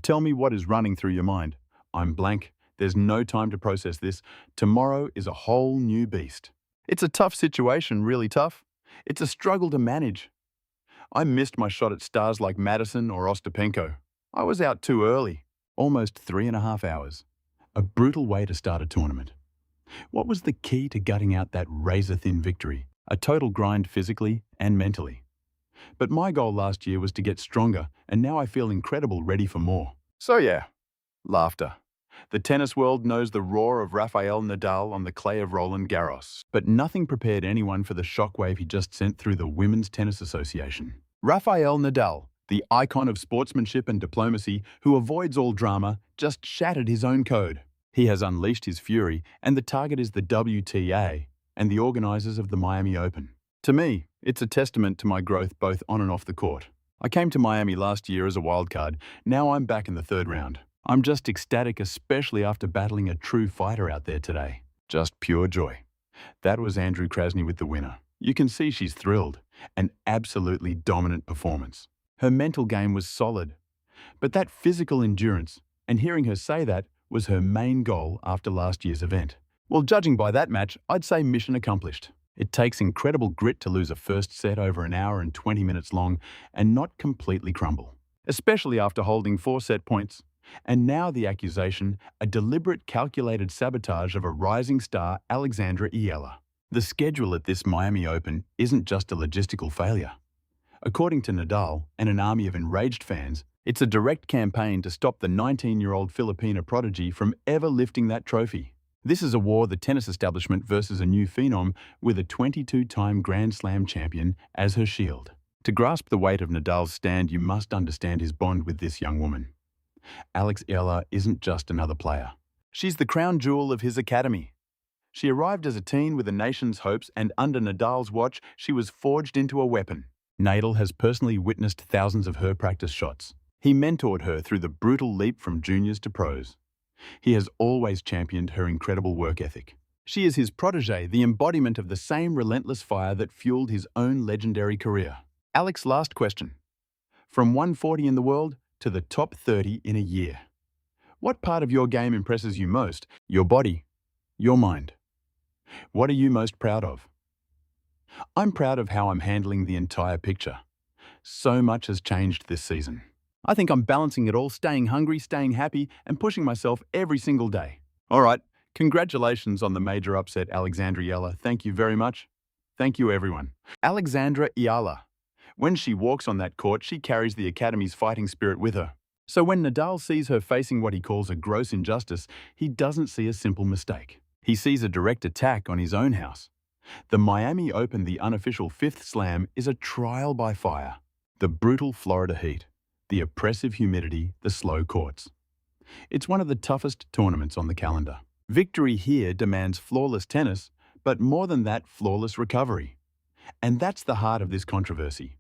tell me what is running through your mind. I'm blank. There's no time to process this. Tomorrow is a whole new beast. It's a tough situation, really tough. It's a struggle to manage. I missed my shot at stars like Madison or Ostapenko. I was out too early, almost 3.5 hours. A brutal way to start a tournament. What was the key to gutting out that razor-thin victory? A total grind physically and mentally. But my goal last year was to get stronger, and now I feel incredible ready for more. So yeah, laughter. The tennis world knows the roar of Rafael Nadal on the clay of Roland Garros, but nothing prepared anyone for the shockwave he just sent through the Women's Tennis Association. Rafael Nadal, the icon of sportsmanship and diplomacy who avoids all drama, just shattered his own code. He has unleashed his fury, and the target is the WTA and the organizers of the Miami Open. To me, it's a testament to my growth both on and off the court. I came to Miami last year as a wildcard. Now I'm back in the third round. I'm just ecstatic, especially after battling a true fighter out there today. Just pure joy. That was Andrew Krasny with the winner. You can see she's thrilled. An absolutely dominant performance. Her mental game was solid. But that physical endurance, and hearing her say that, was her main goal after last year's event. Well, judging by that match, I'd say mission accomplished. It takes incredible grit to lose a first set over an hour and 20 minutes long and not completely crumble. Especially after holding 4 set points. And now the accusation, a deliberate calculated sabotage of a rising star, Alexandra Eala. The schedule at this Miami Open isn't just a logistical failure. According to Nadal and an army of enraged fans, it's a direct campaign to stop the 19-year-old Filipina prodigy from ever lifting that trophy. This is a war the tennis establishment versus a new phenom with a 22-time Grand Slam champion as her shield. To grasp the weight of Nadal's stand, you must understand his bond with this young woman. Alex Eala isn't just another player. She's the crown jewel of his academy. She arrived as a teen with the nation's hopes, and under Nadal's watch, she was forged into a weapon. Nadal has personally witnessed thousands of her practice shots. He mentored her through the brutal leap from juniors to pros. He has always championed her incredible work ethic. She is his protege, the embodiment of the same relentless fire that fueled his own legendary career. Alex, last question. From 140 in the world to the top 30 in a year. What part of your game impresses you most? Your body, your mind. What are you most proud of? I'm proud of how I'm handling the entire picture. So much has changed this season. I think I'm balancing it all, staying hungry, staying happy, and pushing myself every single day. All right, congratulations on the major upset, Alexandra Eala. Thank you very much. Thank you, everyone. Alexandra Eala. When she walks on that court, she carries the Academy's fighting spirit with her. So when Nadal sees her facing what he calls a gross injustice, he doesn't see a simple mistake. He sees a direct attack on his own house. The Miami Open, the unofficial 5th slam, is a trial by fire. The brutal Florida heat, the oppressive humidity, the slow courts. It's one of the toughest tournaments on the calendar. Victory here demands flawless tennis, but more than that, flawless recovery. And that's the heart of this controversy.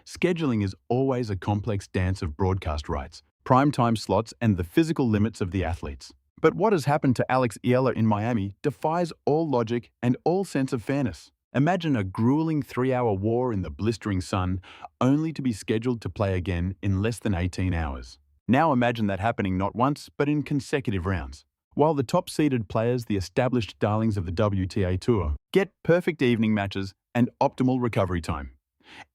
Scheduling is always a complex dance of broadcast rights, primetime slots, and the physical limits of the athletes. But what has happened to Alex Eala in Miami defies all logic and all sense of fairness. Imagine a grueling 3-hour war in the blistering sun, only to be scheduled to play again in less than 18 hours. Now imagine that happening not once, but in consecutive rounds. While the top-seeded players, the established darlings of the WTA Tour, get perfect evening matches and optimal recovery time.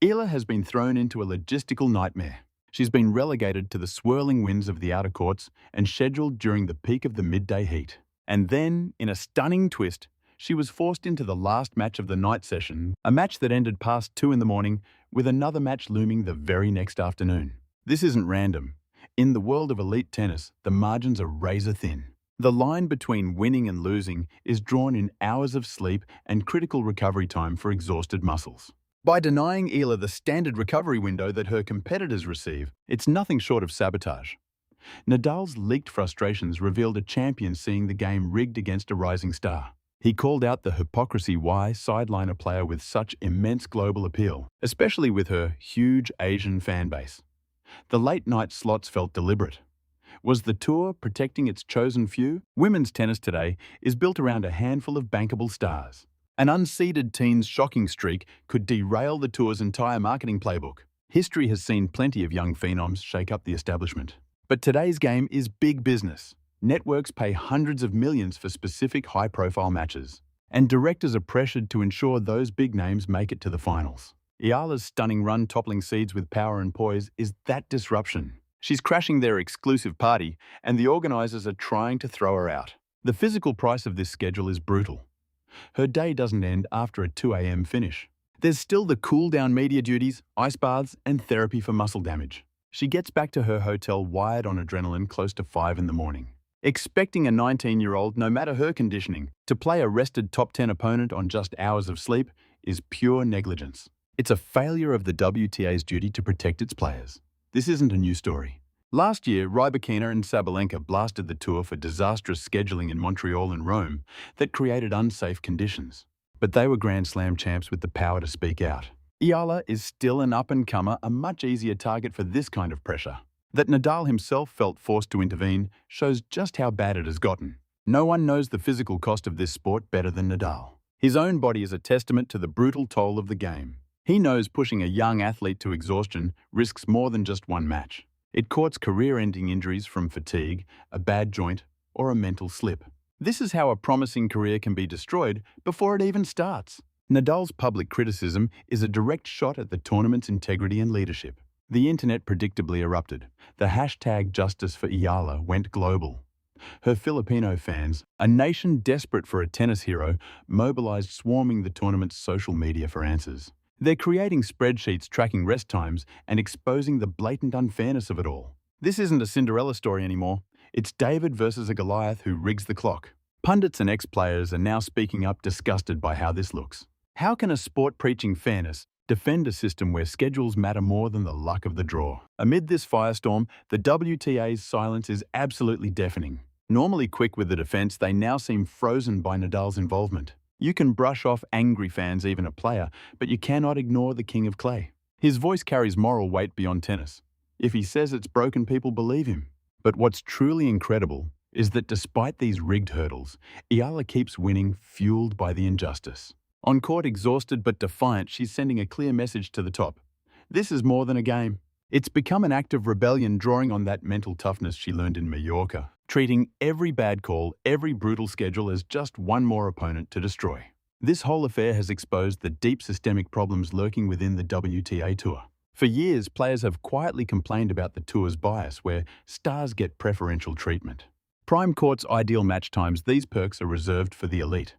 Eala has been thrown into a logistical nightmare. She's been relegated to the swirling winds of the outer courts and scheduled during the peak of the midday heat. And then, in a stunning twist, she was forced into the last match of the night session, a match that ended past 2 in the morning, with another match looming the very next afternoon. This isn't random. In the world of elite tennis, the margins are razor thin. The line between winning and losing is drawn in hours of sleep and critical recovery time for exhausted muscles. By denying Eala the standard recovery window that her competitors receive, it's nothing short of sabotage. Nadal's leaked frustrations revealed a champion seeing the game rigged against a rising star. He called out the hypocrisy why sideline a player with such immense global appeal, especially with her huge Asian fan base. The late-night slots felt deliberate. Was the tour protecting its chosen few? Women's tennis today is built around a handful of bankable stars. An unseeded teen's shocking streak could derail the tour's entire marketing playbook. History has seen plenty of young phenoms shake up the establishment. But today's game is big business. Networks pay hundreds of millions for specific high-profile matches, and directors are pressured to ensure those big names make it to the finals. Eala's stunning run toppling seeds with power and poise is that disruption. She's crashing their exclusive party, and the organizers are trying to throw her out. The physical price of this schedule is brutal. Her day doesn't end after a 2 a.m. finish. There's still the cool-down media duties, ice baths, and therapy for muscle damage. She gets back to her hotel wired on adrenaline close to 5 in the morning. Expecting a 19-year-old, no matter her conditioning, to play a rested top 10 opponent on just hours of sleep is pure negligence. It's a failure of the WTA's duty to protect its players. This isn't a new story. Last year, Rybakina and Sabalenka blasted the tour for disastrous scheduling in Montreal and Rome that created unsafe conditions. But they were Grand Slam champs with the power to speak out. Eala is still an up-and-comer, a much easier target for this kind of pressure. That Nadal himself felt forced to intervene shows just how bad it has gotten. No one knows the physical cost of this sport better than Nadal. His own body is a testament to the brutal toll of the game. He knows pushing a young athlete to exhaustion risks more than just one match. It courts career-ending injuries from fatigue, a bad joint, or a mental slip. This is how a promising career can be destroyed before it even starts. Nadal's public criticism is a direct shot at the tournament's integrity and leadership. The internet predictably erupted. The hashtag Justice for Eala went global. Her Filipino fans, a nation desperate for a tennis hero, mobilized, swarming the tournament's social media for answers. They're creating spreadsheets tracking rest times and exposing the blatant unfairness of it all. This isn't a Cinderella story anymore. It's David versus a Goliath who rigs the clock. Pundits and ex-players are now speaking up, disgusted by how this looks. How can a sport preaching fairness defend a system where schedules matter more than the luck of the draw? Amid this firestorm, the WTA's silence is absolutely deafening. Normally quick with the defense, they now seem frozen by Nadal's involvement. You can brush off angry fans, even a player, but you cannot ignore the king of clay. His voice carries moral weight beyond tennis. If he says it's broken, people believe him. But what's truly incredible is that despite these rigged hurdles, Eala keeps winning, fueled by the injustice. On court, exhausted but defiant, she's sending a clear message to the top. This is more than a game. It's become an act of rebellion, drawing on that mental toughness she learned in Mallorca, treating every bad call, every brutal schedule as just one more opponent to destroy. This whole affair has exposed the deep systemic problems lurking within the WTA Tour. For years, players have quietly complained about the tour's bias, where stars get preferential treatment. Prime court's ideal match times, these perks are reserved for the elite.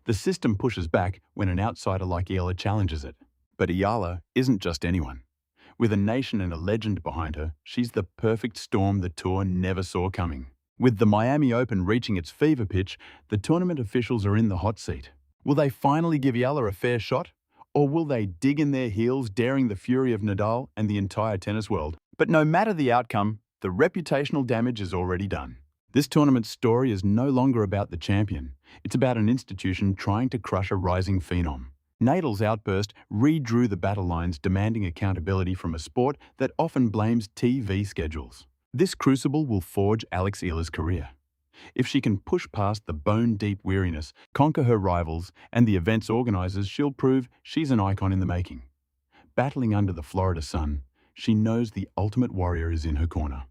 The system pushes back when an outsider like Eala challenges it. But Eala isn't just anyone. With a nation and a legend behind her, she's the perfect storm the tour never saw coming. With the Miami Open reaching its fever pitch, the tournament officials are in the hot seat. Will they finally give Eala a fair shot? Or will they dig in their heels, daring the fury of Nadal and the entire tennis world? But no matter the outcome, the reputational damage is already done. This tournament's story is no longer about the champion. It's about an institution trying to crush a rising phenom. Nadal's outburst redrew the battle lines, demanding accountability from a sport that often blames TV schedules. This crucible will forge Alex Eala's career. If she can push past the bone-deep weariness, conquer her rivals and the event's organizers, she'll prove she's an icon in the making. Battling under the Florida sun, she knows the ultimate warrior is in her corner.